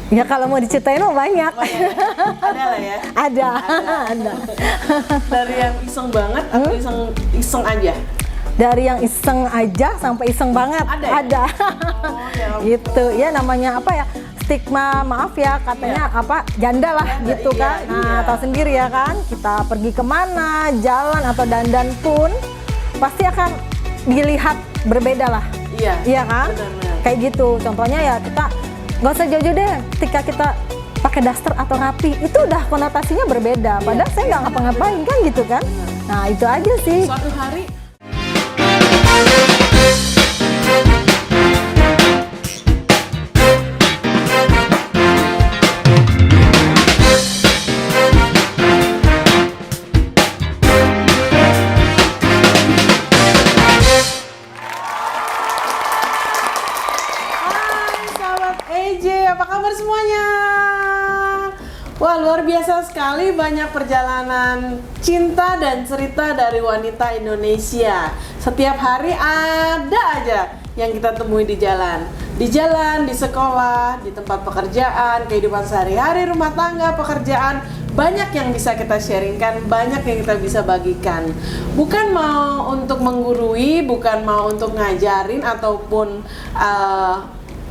Ya kalau mau diceritain mah banyak. Oh, ya. Ada lah ya. Ada. Ada. Dari yang iseng banget atau iseng aja? Dari yang iseng aja sampai iseng banget. Ada ya? Ada. Oh, ya ampun. Gitu ya, namanya apa ya, stigma, maaf ya katanya apa, janda lah Janda, gitu iya, kan. Nah iya. tahu sendiri ya kan, kita pergi kemana, jalan atau dandan pun pasti akan dilihat berbeda lah. Iya. Iya kan? Benar-benar. Kayak gitu. Contohnya ya kita nggak usah jauh-jauh deh. Ketika kita pakai daster atau rapi, itu udah konotasinya berbeda. Padahal saya nggak ngapa-ngapain kan gitu kan. Nah itu aja sih. Suatu hari Hai sahabat EJ, apa kabar semuanya? Wah, luar biasa sekali banyak perjalanan cinta dan cerita dari wanita Indonesia. Setiap hari ada aja yang kita temui di jalan. Di jalan, di sekolah, di tempat pekerjaan, kehidupan sehari-hari, rumah tangga, pekerjaan. Banyak yang bisa kita sharingkan, banyak yang kita bisa bagikan. Bukan mau untuk menggurui, bukan mau untuk ngajarin ataupun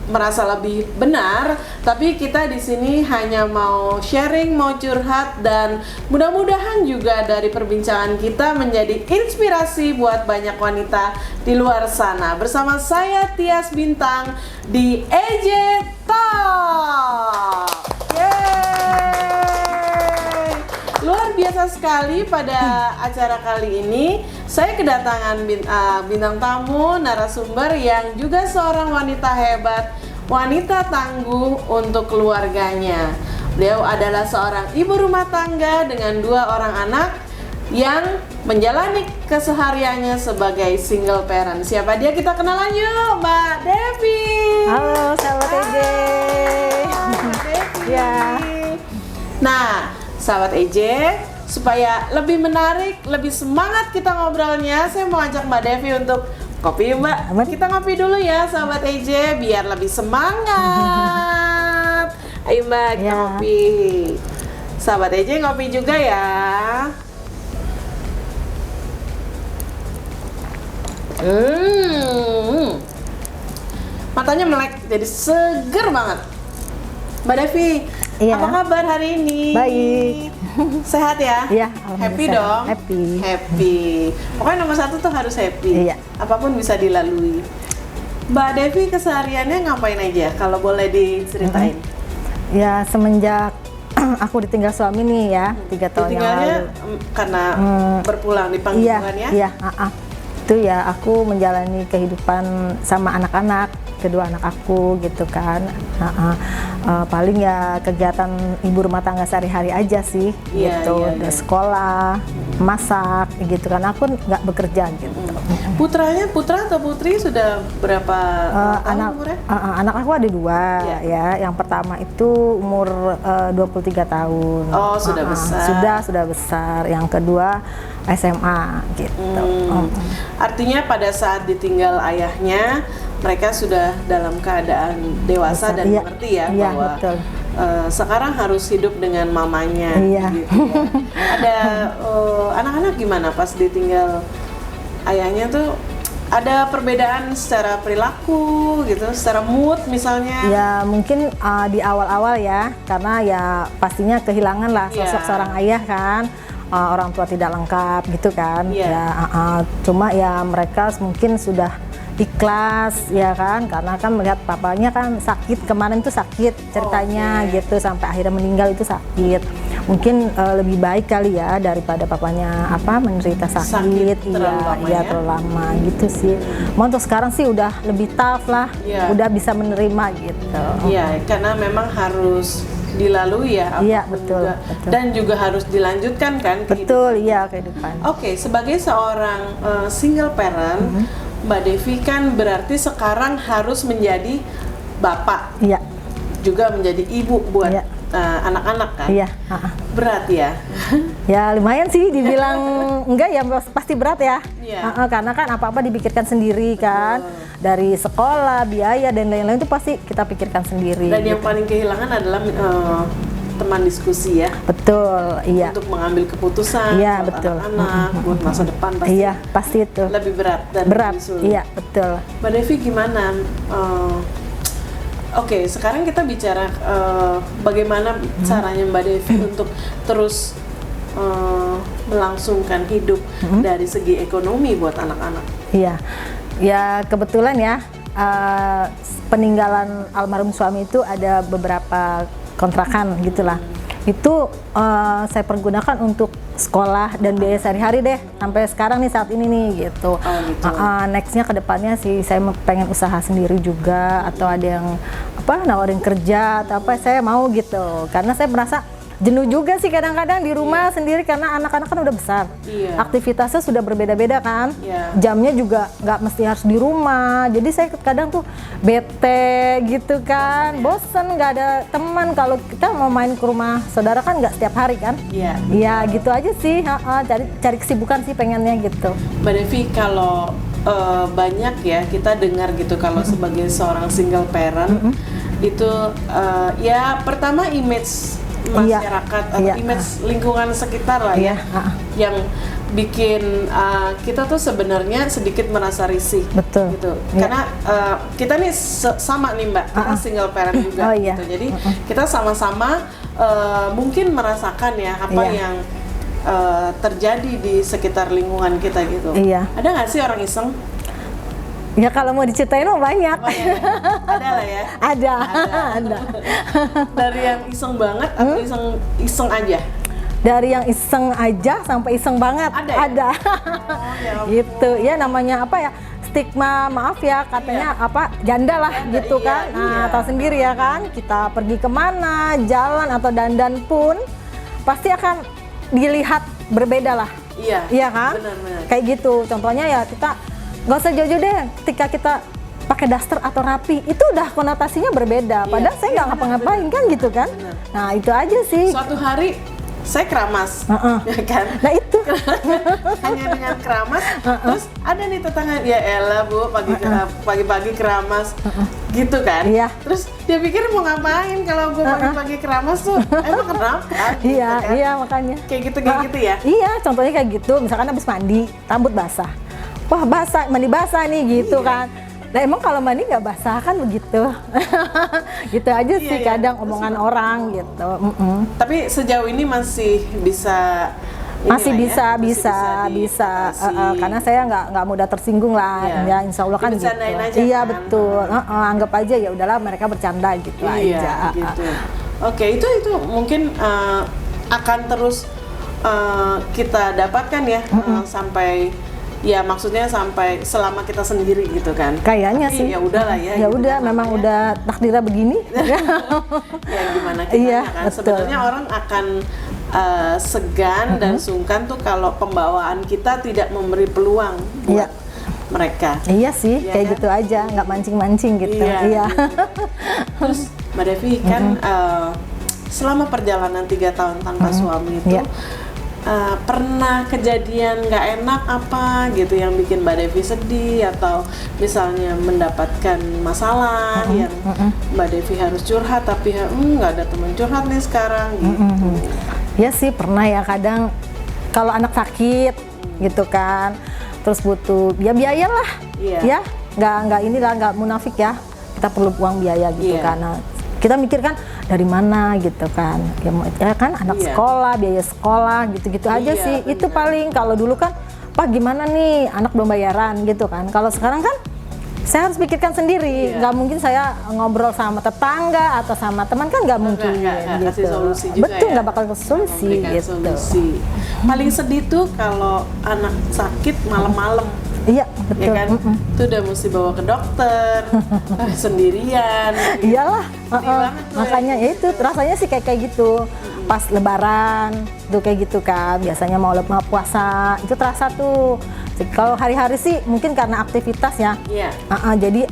merasa lebih benar, tapi kita di sini hanya mau sharing, mau curhat, dan mudah-mudahan juga dari perbincangan kita menjadi inspirasi buat banyak wanita di luar sana. Bersama saya Tias Bintang di EJ Talk. Yeay! Luar biasa sekali pada acara kali ini. Saya kedatangan bintang tamu, narasumber yang juga seorang wanita hebat, wanita tangguh untuk keluarganya. Beliau adalah seorang ibu rumah tangga dengan 2 orang anak yang menjalani kesehariannya sebagai single parent. Siapa dia? Kita kenalan yuk, Mbak Devi. Halo sahabat EJ. Mbak Devi. Ya. Nah, sahabat EJ, supaya lebih menarik, lebih semangat kita ngobrolnya, saya mau ajak Mbak Devi untuk kopi, Mbak. Aman. Kita ngopi dulu ya, sahabat EJ, biar lebih semangat. Ayo Mbak, kita Ya. ngopi. Sahabat EJ ngopi juga ya. Matanya melek, jadi seger banget. Mbak Devi, Iya. apa kabar hari ini? Baik. Sehat ya? Iya, Happy alhamdulillah dong? sehat. Happy. Happy. Pokoknya nomor 1 tuh harus happy. Iya. Apapun bisa dilalui. Mbak Devi kesehariannya ngapain aja? Kalau boleh diceritain. Ya semenjak aku ditinggal suami nih ya, 3 tahun yang Tinggalnya lalu. karena berpulang di Iya, panggungan ya? iya, itu ya aku menjalani kehidupan sama anak-anak, kedua anak aku gitu kan. Paling ya kegiatan ibu rumah tangga sehari-hari aja sih, Iya, gitu. iya, Udah iya. sekolah, masak, gitu kan. Aku nggak bekerja gitu. Putra atau putri sudah berapa tahun Anak umurnya? anak aku ada 2 Iya. ya. Yang pertama itu umur 23 tahun. Oh, sudah besar. Sudah besar. Yang kedua SMA gitu. Artinya pada saat ditinggal ayahnya, mereka sudah dalam keadaan dewasa dan Iya, mengerti ya iya, bahwa betul. Sekarang harus hidup dengan mamanya. Iya. Gitu ya. Ada anak-anak gimana pas ditinggal ayahnya tuh? Ada perbedaan secara perilaku gitu, secara mood misalnya? Ya mungkin di awal-awal ya, karena ya pastinya kehilangan lah sosok Iya. seorang ayah kan. Orang tua tidak lengkap gitu kan. Iya. Ya, cuma ya mereka mungkin sudah ikhlas ya kan, karena kan melihat papanya kan sakit kemarin tuh sakit ceritanya Oke. gitu, sampai akhirnya meninggal itu sakit. Mungkin lebih baik kali ya daripada papanya menderita sakit. terlalu lama Iya, ya? terlalu lama gitu sih. Mau untuk sekarang sih udah lebih tough lah, Iya. udah bisa menerima gitu. Iya, karena memang harus dilalui ya. Iya, apapun betul, juga. betul. Dan juga harus dilanjutkan kan kehidupan. Betul, iya kehidupan. Oke, sebagai seorang single parent, Mbak Devi kan berarti sekarang harus menjadi bapak, Iya, juga menjadi ibu buat Iya. anak-anak kan? Iya. Berat ya? Ya lumayan sih, dibilang enggak ya pasti berat ya. Iya. Karena kan apa-apa dipikirkan sendiri kan, dari sekolah, biaya dan lain-lain itu pasti kita pikirkan sendiri. Dan yang paling kehilangan adalah teman diskusi ya. Betul, iya. Untuk mengambil keputusan Iya, buat betul. anak-anak, buat masa depan pasti. Iya, pasti itu. Lebih berat dan Berat, lebih sulit. iya betul. Mbak Devi gimana? Oke, sekarang kita bicara bagaimana caranya Mbak Devi untuk terus melangsungkan hidup dari segi ekonomi buat anak-anak. Iya, ya kebetulan ya peninggalan almarhum suami itu ada beberapa kontrakan gitulah. Itu saya pergunakan untuk sekolah dan biaya sehari-hari deh sampai sekarang nih saat ini nih gitu. Oh, gitu. Nextnya kedepannya sih saya pengen usaha sendiri juga atau ada yang nawarin kerja atau apa, saya mau gitu karena saya merasa jenuh juga sih kadang-kadang di rumah sendiri karena anak-anak kan udah besar. Iya. Aktivitasnya sudah berbeda-beda kan. Iya. Jamnya juga nggak mesti harus di rumah. Jadi saya kadang tuh bete gitu kan. Bosen nggak ada teman. Kalau kita mau main ke rumah saudara kan nggak setiap hari kan. Iya. Iya gitu aja sih. Cari kesibukan sih pengennya gitu. Mbak Devi, kalau banyak ya kita dengar gitu kalau sebagai seorang single parent itu ya pertama image masyarakat atau image lingkungan sekitar lah ya yang bikin kita tuh sebenarnya sedikit merasa risih. Betul. Gitu. Karena kita nih sama nih Mbak, kita single parent juga gitu. Jadi kita sama-sama mungkin merasakan ya apa yang terjadi di sekitar lingkungan kita gitu. Iya. Ada nggak sih orang iseng? Ya kalau mau diceritain mah banyak. Ada lah ya. Ada. Dari yang iseng banget atau iseng aja? Dari yang iseng aja sampai iseng banget. Ada. Ya? Ada. Ya Gitu. Ya namanya apa ya? Stigma, maaf ya katanya janda lah gitu kan. Nah, tahu sendiri ya kan. Kita pergi kemana, jalan atau dandan pun pasti akan dilihat berbeda lah. Iya. Iya kan? Benar. Kayak gitu. Contohnya ya kita nggak usah jauh-jauh deh, ketika kita pakai daster atau rapi itu udah konotasinya berbeda. Padahal saya nggak ngapa-ngapain kan gitu kan. Bener. Nah itu aja sih. Suatu hari saya keramas, ya kan? Nah itu. Hanya dengan keramas, terus ada nih tetangga, ya elah Bu, pagi-pagi keramas, gitu kan? Iya. Terus dia pikir mau ngapain kalau gue pagi-pagi keramas tuh, emang kenapa? Gitu Iya, kan? iya makanya. Kayak gitu ya? Iya, contohnya kayak gitu. Misalkan habis mandi, rambut basah. Wah basah, mandi basah nih gitu kan. Nah emang kalau mandi nggak basah kan begitu. Gitu aja sih kadang omongan orang gitu. Tapi sejauh ini masih bisa masih inilah bisa karena saya nggak mudah tersinggung lah. Ya insya Allah kan gitu. Aja, iya kan? betul. Anggap aja ya udahlah mereka bercanda gitu aja. Gitu. Oke, itu mungkin akan terus kita dapatkan ya sampai ya maksudnya sampai selama kita sendiri gitu kan. Kayaknya sih. Ya udahlah ya. Ya gitu udah kan, memang udah takdirnya begini. Ya gimana kita kan. Betul. Sebenarnya orang akan segan dan sungkan tuh kalau pembawaan kita tidak memberi peluang buat mereka. Iya sih, ya kayak kan? gitu aja, nggak mancing-mancing gitu. Iya. Gitu. Terus Mbak Devi kan selama perjalanan 3 tahun tanpa suami itu pernah kejadian nggak enak apa gitu yang bikin Mbak Devi sedih atau misalnya mendapatkan masalah yang Mbak Devi harus curhat tapi nggak ada teman curhat nih sekarang gitu. Ya sih pernah ya, kadang kalau anak sakit gitu kan, terus butuh ya biaya lah, ya nggak munafik ya, kita perlu uang biaya gitu kan. Nah, kita mikir kan dari mana gitu kan, ya kan anak sekolah, biaya sekolah gitu-gitu aja sih. Bener. Itu paling kalau dulu kan, Pak gimana nih anak belum bayaran gitu kan. Kalau sekarang kan saya harus pikirkan sendiri, nggak mungkin saya ngobrol sama tetangga atau sama teman kan nggak mungkin nggak gitu. Solusi juga betul nggak ya? Bakal solusi gitu. Solusi. Paling sedih tuh kalau anak sakit malam-malam. Iya betul. Ya kan, itu udah mesti bawa ke dokter sendirian. Iyalah, Makanya ya itu rasanya sih kayak gitu. Pas Lebaran tuh kayak gitu kan, biasanya mau puasa itu terasa tuh. Kalau hari-hari sih mungkin karena aktivitas ya, jadi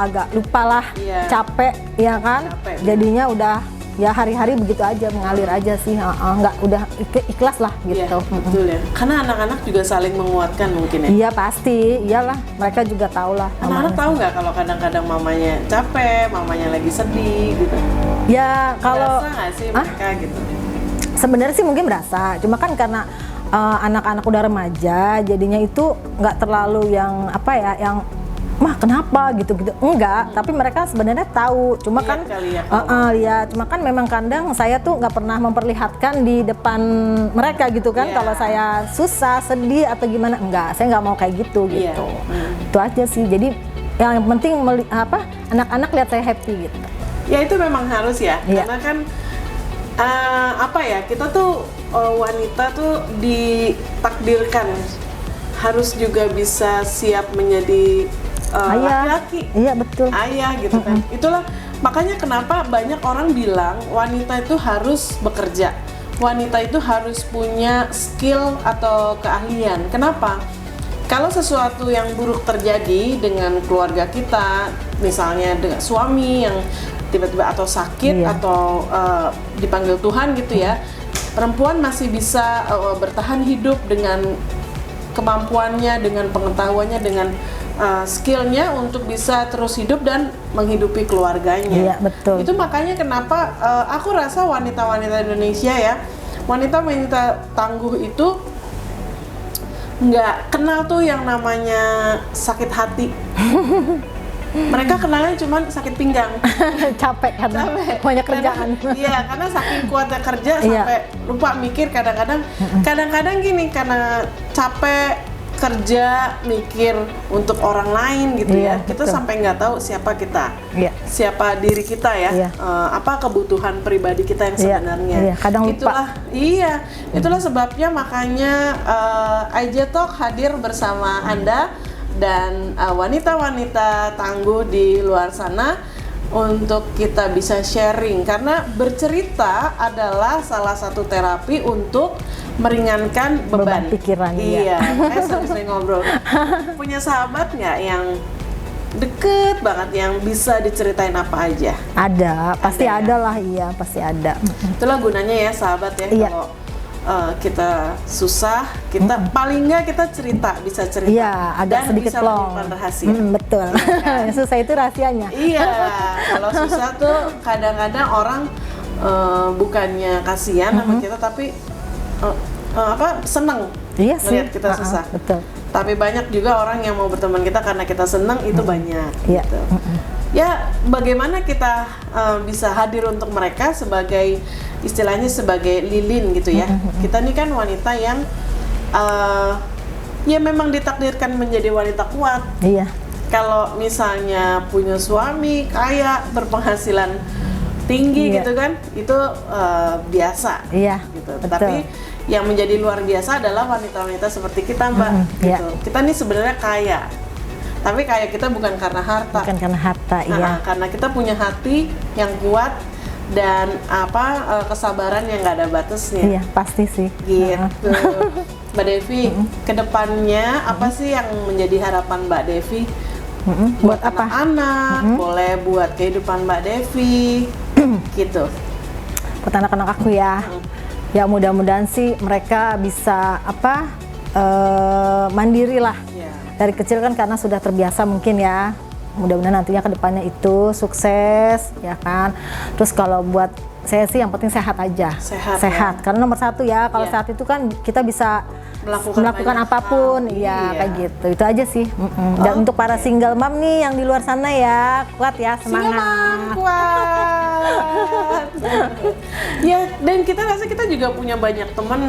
agak lupa lah, capek ya kan. Jadinya udah ya hari-hari begitu aja, mengalir aja sih. Nggak, udah ikhlas lah Iya, gitu. betul ya. Karena anak-anak juga saling menguatkan mungkin ya. Iya pasti, iyalah, mereka juga tahu lah. Anak-anak tahu nggak kalau kadang-kadang mamanya capek, mamanya lagi sedih gitu. Ya kalau Berasa nggak sih mereka gitu? sebenarnya sih mungkin berasa, cuma kan karena anak-anak udah remaja, jadinya itu nggak terlalu yang apa ya, yang mah kenapa gitu-gitu, enggak. Tapi mereka sebenarnya tahu, cuma Lihat kan kali ya, lihat, cuma kan memang kadang saya tuh nggak pernah memperlihatkan di depan mereka gitu kan. Iya. Kalau saya susah, sedih atau gimana, enggak, saya nggak mau kayak gitu Iya. gitu. Itu aja sih. Jadi yang penting anak-anak lihat saya happy gitu. Ya itu memang harus ya, Iya. karena kan apa ya, kita tuh wanita tuh ditakdirkan harus juga bisa siap menjadi Ayah. laki-laki, Iya betul. ayah gitu kan. Itulah makanya kenapa banyak orang bilang wanita itu harus bekerja, wanita itu harus punya skill atau keahlian. Kenapa? Kalau sesuatu yang buruk terjadi dengan keluarga kita, misalnya dengan suami yang tiba-tiba atau sakit Iya. atau dipanggil Tuhan gitu ya, perempuan masih bisa bertahan hidup dengan kemampuannya, dengan pengetahuannya, dengan skillnya untuk bisa terus hidup dan menghidupi keluarganya. Iya, betul. Itu makanya kenapa aku rasa wanita-wanita Indonesia ya, wanita-wanita tangguh itu nggak kenal tuh yang namanya sakit hati. Mereka kenalnya cuma sakit pinggang. Capek karena banyak kerjaan. Iya, karena saking kuatnya kerja Iya. sampai lupa mikir kadang-kadang. Kadang-kadang gini, karena capek kerja mikir untuk orang lain gitu Iya, ya. Kita betul. sampai nggak tahu siapa kita. Iya. Siapa diri kita ya. Iya. Apa kebutuhan pribadi kita yang Iya, sebenarnya. iya, kadang lupa. Itulah sebabnya makanya IJ Talk hadir bersama Anda dan wanita-wanita tangguh di luar sana untuk kita bisa sharing, karena bercerita adalah salah satu terapi untuk meringankan beban pikiran. Iya, sering ngobrol. Punya sahabat nggak yang deket banget yang bisa diceritain apa aja? Ada, pasti Ada ya? ada lah, iya pasti ada. Itulah gunanya ya sahabat ya. Iya. Kalau kita susah, kita paling nggak kita bisa cerita. Iya, agak dan sedikit bisa plong. menyimpan rahasia. Betul. Yang susah itu rahasianya. Iya, kalau susah tuh kadang-kadang orang bukannya kasihan sama kita, tapi seneng Iya sih. ngeliat kita susah. Betul. Tapi banyak juga orang yang mau berteman kita karena kita seneng, itu banyak. Iya. Gitu. Ya, bagaimana kita bisa hadir untuk mereka sebagai istilahnya sebagai lilin gitu ya. Kita nih kan wanita yang ya memang ditakdirkan menjadi wanita kuat. Iya. Kalau misalnya punya suami kaya, berpenghasilan tinggi Iya. gitu kan, itu biasa. Iya. Gitu. Betul. Tapi yang menjadi luar biasa adalah wanita-wanita seperti kita, Mbak. Iya. Gitu. Kita nih sebenarnya kaya, tapi kaya kita bukan karena harta. Bukan karena harta, iya. Karena kita punya hati yang kuat dan kesabaran yang nggak ada batasnya. Iya, pasti sih. Gitu. Mbak Devi, kedepannya apa sih yang menjadi harapan Mbak Devi? Buat apa? Anak-anak, boleh buat kehidupan Mbak Devi, gitu. Buat anak-anak aku ya. Ya mudah-mudahan sih mereka bisa mandiri lah. Ya. Dari kecil kan karena sudah terbiasa mungkin ya. Mudah-mudahan nantinya ke depannya itu sukses ya kan. Terus kalau buat saya sih yang penting sehat aja. Sehat, ya. Karena nomor satu ya, kalau Iya. sehat itu kan kita bisa melakukan banyak apapun. hal. Iya, Iya. kayak gitu. Itu aja sih. Dan untuk para single mom nih yang di luar sana ya, kuat ya, semangat. Single mom, kuat. Ya, dan kita rasa kita juga punya banyak teman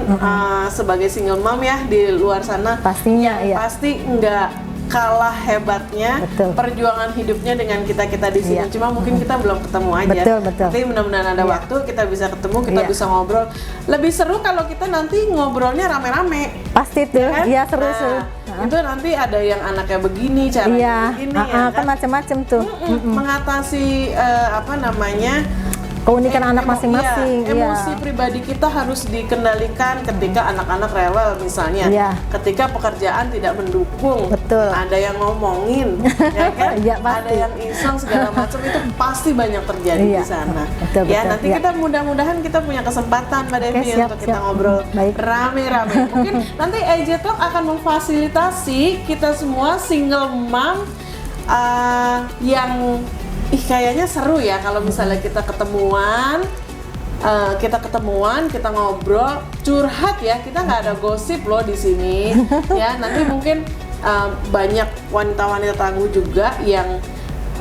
sebagai single mom ya di luar sana. Pastinya, iya. Pasti nggak kalah hebatnya Betul. perjuangan hidupnya dengan kita di sini. Iya. Cuma mungkin kita belum ketemu aja. Betul. Tapi mudah-mudahan ada Iya. waktu kita bisa ketemu, kita Iya. bisa ngobrol. Lebih seru kalau kita nanti ngobrolnya rame-rame. Pasti tuh. Kan? Iya, seru. Itu nanti ada yang anaknya begini, caranya Iya, begini, ya kan macam-macam tuh. mengatasi keunikan anak masing-masing. Iya, emosi pribadi kita harus dikendalikan ketika anak-anak rewel misalnya. Iya. Ketika pekerjaan tidak mendukung. Betul. Ada yang ngomongin, ya kan? Iya, pasti. Ada yang iseng segala macam itu pasti banyak terjadi Iya. di sana. Betul, Ya, betul. nanti Iya. kita mudah-mudahan kita punya kesempatan Mbak Devi siap, untuk kita siap. ngobrol Baik. rame-rame. Mungkin nanti AJ Talk akan memfasilitasi kita semua single mom yang kayaknya seru ya kalau misalnya kita ketemuan, kita ngobrol, curhat ya, kita nggak ada gosip loh di sini. Ya, nanti mungkin banyak wanita-wanita tangguh juga yang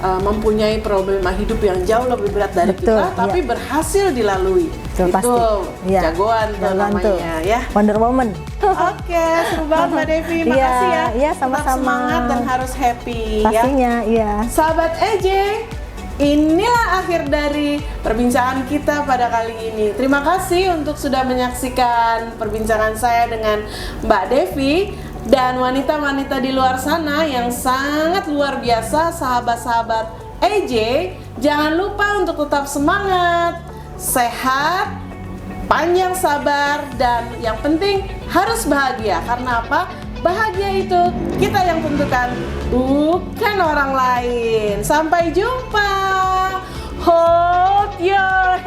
mempunyai problema hidup yang jauh lebih berat dari Betul, kita, tapi iya. berhasil dilalui. Betul, Itu pasti. Iya. jagoan tuh Jagoan namanya tuh. ya. Wonder Woman. Oke, seru banget Mbak Devi. Iya, Makasih ya. iya, Tetap sama-sama. semangat dan harus happy ya. Pastinya, iya. Sahabat EJ, inilah akhir dari perbincangan kita pada kali ini. Terima kasih untuk sudah menyaksikan perbincangan saya dengan Mbak Devi dan wanita-wanita di luar sana yang sangat luar biasa, sahabat-sahabat EJ. Jangan lupa untuk tetap semangat, sehat, panjang sabar, dan yang penting harus bahagia. Karena apa? Bahagia itu kita yang tentukan, bukan orang lain. Sampai jumpa. Hold your